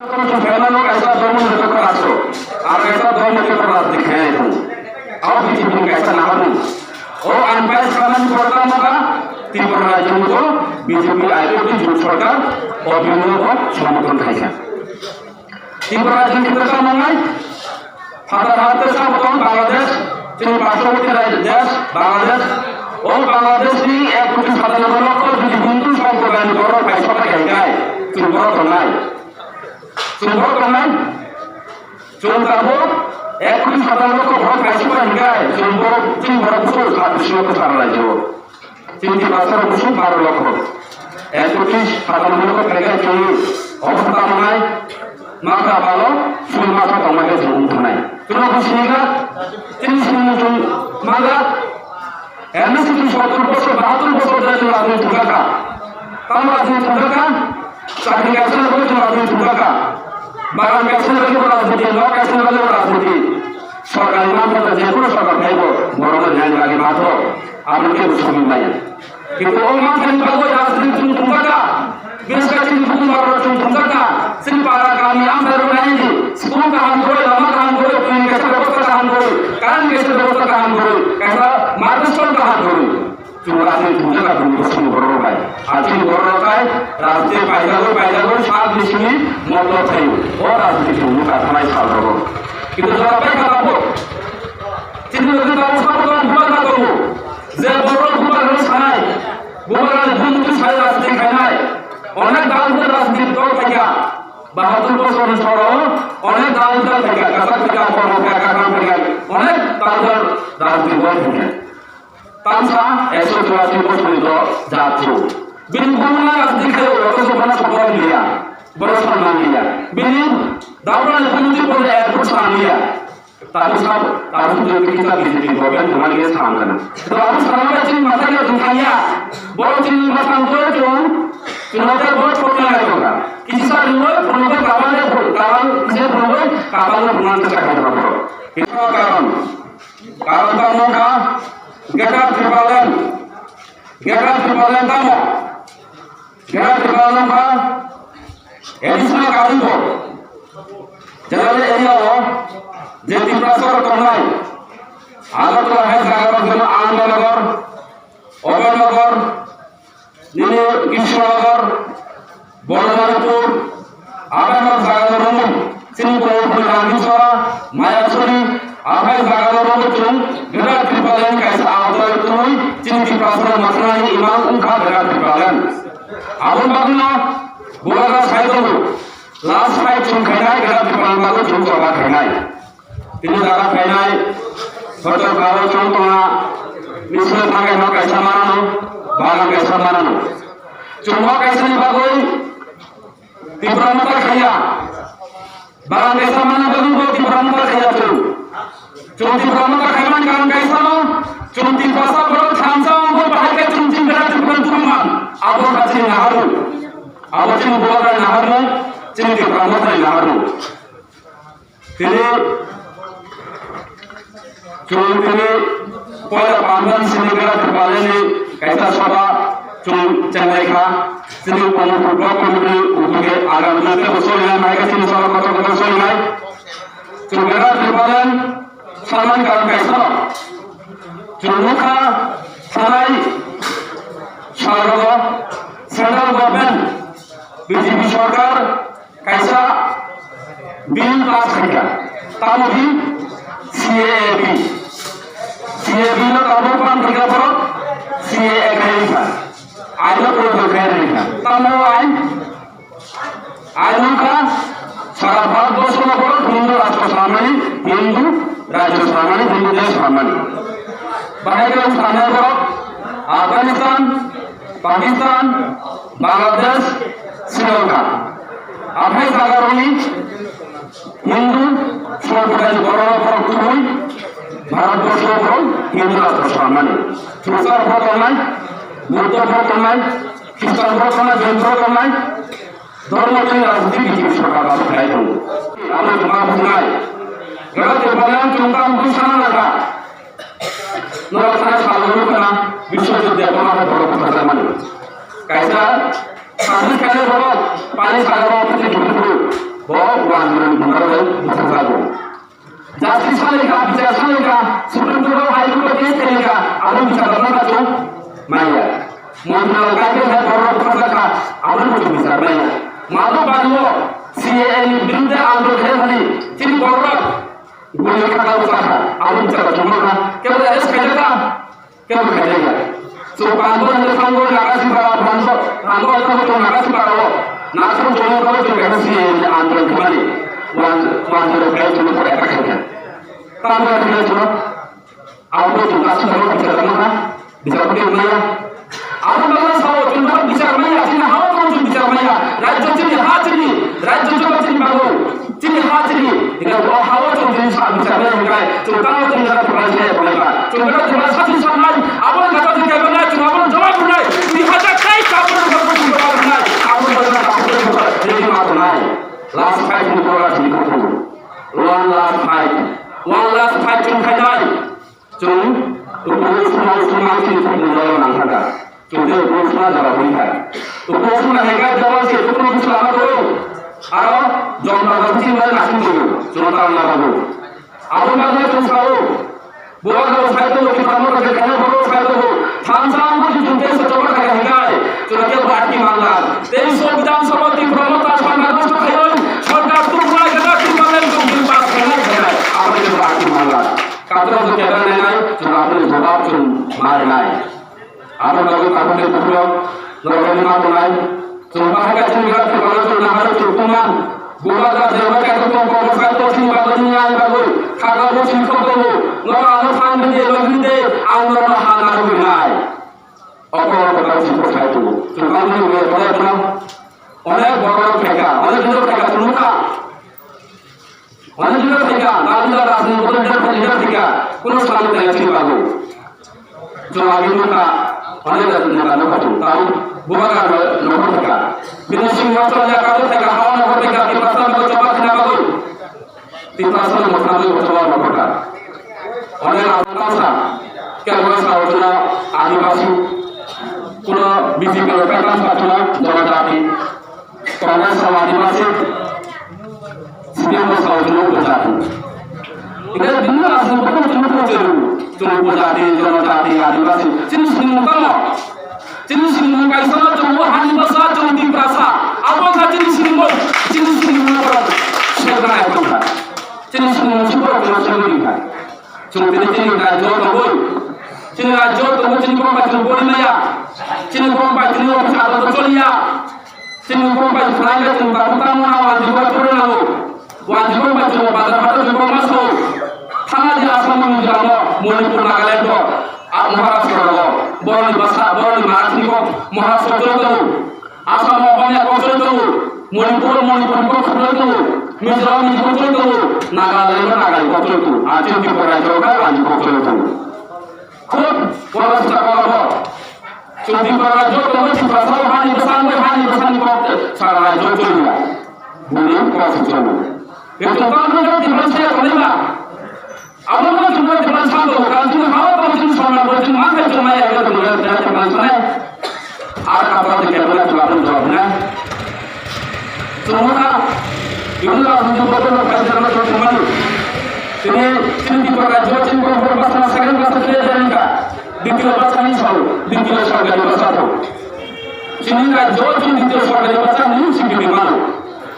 Fernando kaisa dormo de tocaso ar kaisa dormo de tocaso dikhaya itu aw bijipin kaisa naharu o anpai saman korta maka Tripura রাজ্য মতো BJP ID জোট সরকার অভিনব সমর্থন খাইছে ত্রিপুরা রাজ্যের ক্ষেত্রে মঙ্গাই ফাদা ভারতের সমর্থন বাংলাদেশ তিনি পার্শ্ববর্তী দেশ বাংলাদেশ ও বাংলাদেশই 1,97 লক্ষ যদি হিন্দু সম্প্রদায়ের বড় পয়সা খাইগায় ত্রিপুরা তো নাই ত্রিপুরা তো নাই চলতাবো 1,97 লক্ষ ভোট পয়সা খাইগায় ত্রিপুরা বছর বিশ্ব সারা রাজ্য 3 বছর 12 লক্ষ 1,97 লক্ষ খাইগায় চল অবস্থা নাই মাথা ভালো ফুল মাথা তোমাকে জমতে নাই তুমি খুশিগা 30 মিনিট মাগা এমএসি 70 বছর 72 বছর ধরে রাজনীতি টাকা তাম রাজনীতি টাকা চাকরি কাছে বলে রাজনীতি টাকা বাগান কাছে বলে রাজনীতি লোক কাছে বলে রাজনীতি সরকারি মামলা যে কোনো সরকার খাইব বড় ধ্যান লাগে মাত্র আপনি কেউ শুনুন নাই কিন্তু ও মাথায় বাবু রাজনীতি টাকা বিশেষ করে হিন্দু মারণ টাকা সিলপাড়া গ্রামে আমাদের নাই স্কুল কাম করে লমা কাম করে তুমি কাছে ব্যবস্থা কাম করে কারণ কাছে ব্যবস্থা কাম করে কাছে মার্গদর্শন কাম করে তুমি রাজনীতি টাকা তুমি শুরু করো ভাই আজকে বড় ভাই রাজনীতি পাইদাগো সাত বিশ্বনি মত থাই ও রাজনীতি তুমি কাঠামাই সালবো কিন্তু সবাই খাবো কিন্তু যদি ব্যবস্থা করতে ভুল না করব যে বড় ভুল হলো ছানাই গোবরাজ বন্ধু ছাই রাজনীতি খায় নাই অনেক দাউদের রাজনীতি দল থেকে 72 বছর সর অনেক দাউদের থেকে কাছা থেকে কাকা থেকে অনেক দাউদের রাজনীতি দল থেকে তামসা 184 বছর যাচ্ছে বিনগুনা রাজনীতি খেলে অথচ বড় সফল লিয়া বড় সম্মান লিয়া বিনি দাউদের বন্ধু বলে এয়ারপোর্ট সামলিয়া তার সব তার যদি কিতা বিজেপি গভর্নমেন্ট তোমার কাছে সামনে না তো আমি সামনে চিনি মাথাকে দুখাইয়া বড় চিনি মাথা করে তো তোমাদের ভোট করতে লাগবে কিছু সাল হলো তোমাদের কাবালে ভোট কাবাল যে বলবে কাবালে প্রমাণটা টাকা দেবো কারণ তামকা গেটা ত্রিপালেন তামো গেটা ত্রিপালেন বা এডিশনাল কারণ জেনারেল এরিয়া যে ত্রিপুরা সরকার নাই আগরতলা হাই জায়গার জন্য আনন্দনগর অভয়নগর কৃষ্ণনগর বড়মালিপুর আবাইনগর জায়গার রঙ সিংপুর রামসরা মায়াছড়ি আবাই জায়গার রঙ চুন গেরা ত্রিপালেন কাইসা আওতায় তুই চিনি প্রাসনা মাসনাই ইমাম উনখা গেরা ত্রিপালেন আবুল বাগনা বুলাগা সাইদলু লাস্ট ফাইট চুন খাইনাই গেরা ত্রিপালেন বাগু চুন করবা খাইনাই তিনি যারা খাইনাই হয়তো কারো চন্তনা নিশ্চয় থাকে ন কাইসা মারানো বাগান কাইসা মারানো চুম্বা কাইসা বাগই ত্রিপুরা মতো খাইয়া বাগান কাইসা মানা বাগুন ত্রিপুরা মতো খাইয়া চুন ত্রিপুরা মতো খাইমান কারণ কাইসা চুন ত্রিপুরা বড় থামসা অঙ্গ বাহাইকে চুন চিন্তা ত্রিপুরা তুমান আবর কাছে নাহারু আবর চিন বলার নাহারু চিন ত্রিপুরা মতো নাহারু তিনি তিনি পয়লা পান্ডান সিনেগা ত্রিপালেনি কাইসা সভা চুন চেন্নাইখা তিনি কমিটি ব্লক কমিটি উদ্যোগে আগামী 2 বছর মাইকা তিনি সভা কথা শুনলাই চুনগেরা ত্রিপালেন সালমান কারণ কাইসা চুনমুখা সানাই সারগ সেন্ট্রাল গভর্নমেন্ট বিজেপি সরকার কাইসা বিল পাস খাইকা তামহি CAB नो काबू पान करके पड़ो CA एग्रीका आइनो कोई एग्रीका तमो आइनो का सारा भारतवर्ष में पड़ो हिंदू राष्ट्र सामने हिंदू राज्य सामने हिंदू देश सामने बाहर के सामने पड़ो अफगानिस्तान पाकिस्तान बांग्लादेश श्रीलंका अफाई सागरोनी हिंदू সম্প্রদায় বড় পরক্ষণ ভারতবর্ষ হিন্দু রাষ্ট্র সম্মানে খ্রিস্টান ভোট নাই বৌদ্ধ ভোট নাই খ্রিস্টান ভোট নাই জৈন ভোট নাই ধর্মীয় রাজনীতি বিজেপি সরকার খাই আমি তোমার বুঝাই গেলাতে বলেন তোমরা মুখসানা লাগা নরখানা সালু কেনা বিশ্বযুদ্ধে কোনো বড় কথা মানে কাইসা স্বাধীন কালে বড় পানি সাগর থেকে ঢুকে आंदोलन बुंगारबाय बुथारजागौ जास्टिस सालायगा बिचार सालायगा सुप्रीम कोर्ट हाईकोर्ट केस करेगा आरो बिचार खालामनांगौ माया मंत्रालय गायके है बरफ खालामगा आरो बिचार माया मादो बादियो सीएए नि विरुद्ध आंदोलन है भने चिनी बरफ गुली खाना उतारा आरो बिचार खालामगा केवल एस करेगा केवल करेगा so आंदोलन के संग नागासी बारा भांसो आंदोलन को नागासी बारा नासुन जोनो को जो कहसी आंदोलन कमाली wan जो कहे जो को ऐसा कहते हैं काम करने जो आपको जो कास्ट करो बिचार करना बिचार के नहीं आप लोग सब चिंता बिचार नहीं आती ना हम कौन जो बिचार नहीं राज्य चिन्ह हाजिरी राज्य जो चिन्ह बागो चिन्ह हाजिरी इधर वो हवा जो जिन सा बिचार नहीं होगा जो काम तो निकल पड़ा है बोलेगा जो निकल थोड़ा सा चीज समाज आप लोग कथा दिखे बना चुनाव में जवाब नहीं लिहाजा कई काम पर सब कुछ जवाब नहीं आप लोग बदला आप लोग लेकिन आप नहीं last fight in Korea to one last fight in Thailand chung ukosuna sumati kumula nanghaga chung ukosuna jara hoiha ukosuna hega jawa se ukosuna kusala ko aro jomba gati mai nasin ko chunata na babu abona na chungao buwa ko saito ki kamo ka kana boro saito thamsam ko junte se chobra ka hingai chunake party mangla 2300 विधानसभा की प्रमुखता संघर्ष खायो सरकार तुमरा गदा की मामले को बिल पास करना है आपने जो बात मांगा कातरा जो कहना नहीं जो आपने जवाब चुन मार नहीं आपने लोगों का अपने पुरो लोगों ने मार नहीं जो बाहर का चिंगा के बारे में ना हर चुकुमा बुआ का जवाब का तो को मसा तो थी बात नहीं आई बाबू खागा वो चिन को नो आनो खान दे लोग दे आउनो हाना को नहीं অপরাধ করেছে কোথায় তো কারণে ওই বড় বড় অনেক বড় টাকা অনেক বড় টাকা শুনুকা অনেক বড় টাকা নালিদা রাজনীতি বড় বড় লিডার টাকা কোন সামনে আছে বাবু जो आगे का অনেক নেতা লোক তাও বুবাকা লোক টাকা বিদেশি মন্ত্রী কারো টাকা হাওয়া লোক টাকা কি প্রস্তাব করে জমা কিনা বাবু তিনপাশে মন্ত্রী জমা লোক টাকা অনেক আওতাসা কেবল সাউথনা আদিবাসী কোনো বিজেপি প্যাটার্ন পাচ্ছিল জনজাতি কংগ্রেস আদিবাসী সিপিএম সাউথনা উপজাতি এখানে বিভিন্ন রাজনৈতিক জনজাতি জনজাতি আদিবাসী জিনিস নিম্ন কাইসা জন্ম হানিবাসা জন্ম প্রাসা আবকা জিনিস নিম্ন সেটা একদম জিনিস নিম্ন সুপার কোনো সঙ্গী হয় চলতে তিনি রাজ্য বই তিনি রাজ্য তবু তিনি কোন বাচ্চা বলি না তিনি কোন বাচ্চা তিনি অফিস আলাদা চলিয়া তিনি কোন বাচ্চা ফ্লাইলে তিনি বারুতা না ওয়াজিব করে না ওয়াজিব বাচ্চা বাজার হাতে জব মাস থানা জেলা আসাম মিজোরাম মণিপুর নাগাল্যান্ড আর মহারাষ্ট্র বরণী ভাষা বরণী মারাঠি মহারাষ্ট্র চলিত আসাম অসমীয়া চলিত মণিপুর চলিত মিজোরাম চলিত নাগাল্যান্ড চলিত আর ত্রিপুরা রাজ্যটা চলিত খুব ব্যবস্থা করা হয় ত্রিপুরা রাজ্য ভাষা হানি করতে সারা রাজ্য চলিয়া বলে কথা চলবে কিন্তু তাদের ডিফারেন্সে করে না আমরা কিন্তু ডিফারেন্স করব কারণ তুমি হাওয়া পজিশন সামনে বলছেন মাথায় জমা একটা তোমাদের দেখাতে পারছ না আর আপনাদের কেবল আপনাদের জবাব না তোমরা বিভিন্ন রাজনৈতিক দলের কার্যক্রম করতে পারো তিনি ত্রিপুরা রাজ্য চিন্তা করে বাসনা সেকেন্ড ক্লাসে পেয়ে যাবেন কা দ্বিতীয় বাসনা নিয়ে সব দ্বিতীয় সরকারি বাসনা তো চিনি রাজ্য দ্বিতীয় সরকারি বাসনা নিয়ে শিখতে পারো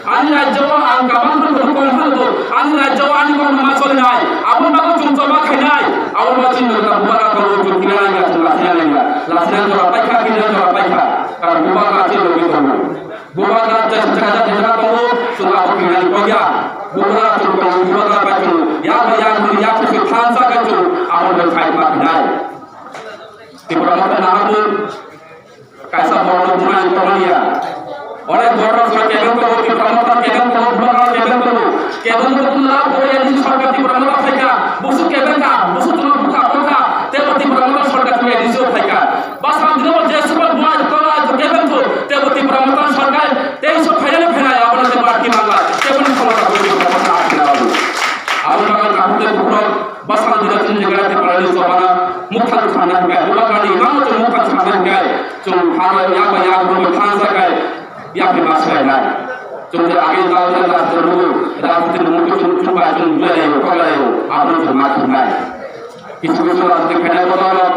ani rajyo ang kapan pun berhukum itu ani rajyo ani kon nama soli nai abun bago cunto ba khinai abun ba cin mereka bubara kalau cun kina enggak lasian jora paika kina jora paika kalau bubara cin lebih tahu bubara jas jaga jaga tahu sudah aku kina ko ya bubara cun ko bubara paika ya tu khansa ka cun abun ba khai ma khinai tipura mata namu kaisa bono bukan korania অনেক বড় কেবল করব কি promoter কেবল করব blogger কেবল করব না পরে দিন সরকার কি প্রমোটার থেকে বসু কেবল কা বসু তোমার বুকা বুকা তেবতি প্রমোটার সরকার থেকে দিছো থেকে বাস আম দিন যে সুপার বয় তোলা কেবল তো তেবতি প্রমোটার সরকার 2300 ফাইনালে ফেরায় আপনাদের বাকি মামলা কেবল ক্ষমতা হবে ক্ষমতা আসে না বাবু আপনারা কাউকে পুরো বাস আম দিন তিন জায়গাতে পারলে সবানা মুখ্য খানা গায় বুলাকানি নাম তো মুখ্য খানা গায় তো খানা या बया खान सकाय या फिर बात है ना जो आगे जाओ রাজনীতির মুখ্য সুবাহ কলায়ও আপনার মাঠে নাই কিছু কিছু রাজনীতি খেলার বদলত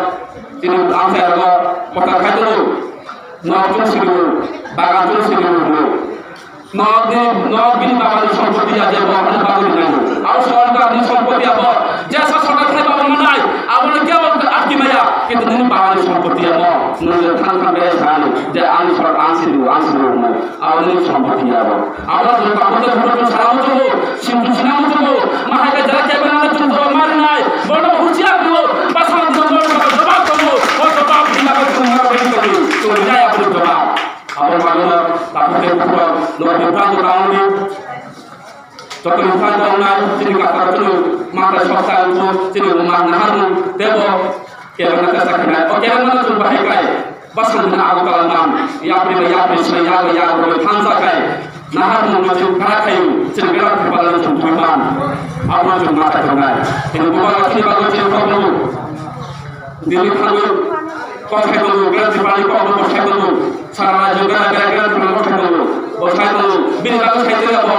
তিনি আছে কথা খাইতো নতুন ছিল বাগান ছিল নদী বাগান সম্পত্তি আছে আপনার বাগান নাই আর সরকার সম্পত্তি আবার যে সরকার খাই বাবা নাই আমরা কেউ আটকি মাইয়া কিন্তু তিনি বাগান সম্পত্তি আবার নদীর খান খান বেশ ভালো যে আমি সরকার আনছিল আমাদের সম্পত্তি আবার আমরা আমাদের ভোটের সারাও চলবো সিন্ধু সিনাও চলবো মাহাকে যারা কেবল আমাদের জন্য মারি নাই বড় হুঁশিয়ার দেবো বাসার জন্য জবাব করবো ও জবাব দিলাকে তোমরা বের করবো তো যাই আপনার জবাব আমার বাংলা তাদের পুরো নদী প্রান্ত কারণে যত ইনসান নাই তিনি কাতার জন্য মাত্রা সপ্তাহ তিনি নাহারু দেব কেবল না সাকিনা ও কেবল না তো ভাই গায় বাসার দিন আগকাল নাম ইয়াপরে সে ইয়া বলে থানসা খায় নাহারু নদী খারাপ খায় তিনি বেড়া পালন তো বিমান আপনার জন্য মাথা নাই তিনি গোপাল তিনি বাবা তিনি কবল দিল্লি খালো কথা বলবো বেড়াতে পারি কবল বসে বলবো সারা জোগাড় বেড়া বসে বলবো বসাই বলবো বিন কাগজ খাইতে যাবো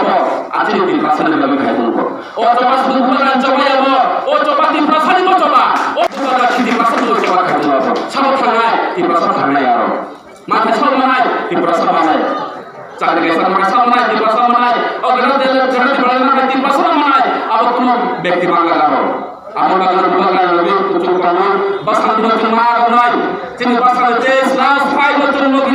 আছে তিন পার্সেন্টের দাবি খাই বলবো ও চপা শুধু বলেন চপা যাবো ও চপা 3% দিব চপা ও চপা 3% চপা খাই যাবো সব খানায় 3% খানায় আর মাথা সব নাই 3% বানায় চাকরি গেছে মাথা সব নাই 3% বানায় ও গড়তে বলে না 3% বানায় আবার কোন ব্যক্তি বাংলা লাগাবো আমার বাংলা বাংলা নবী কুতুব কানুন বাস হাদিস মা নাই তিনি বাস 23 লাখ 5 বছর নবী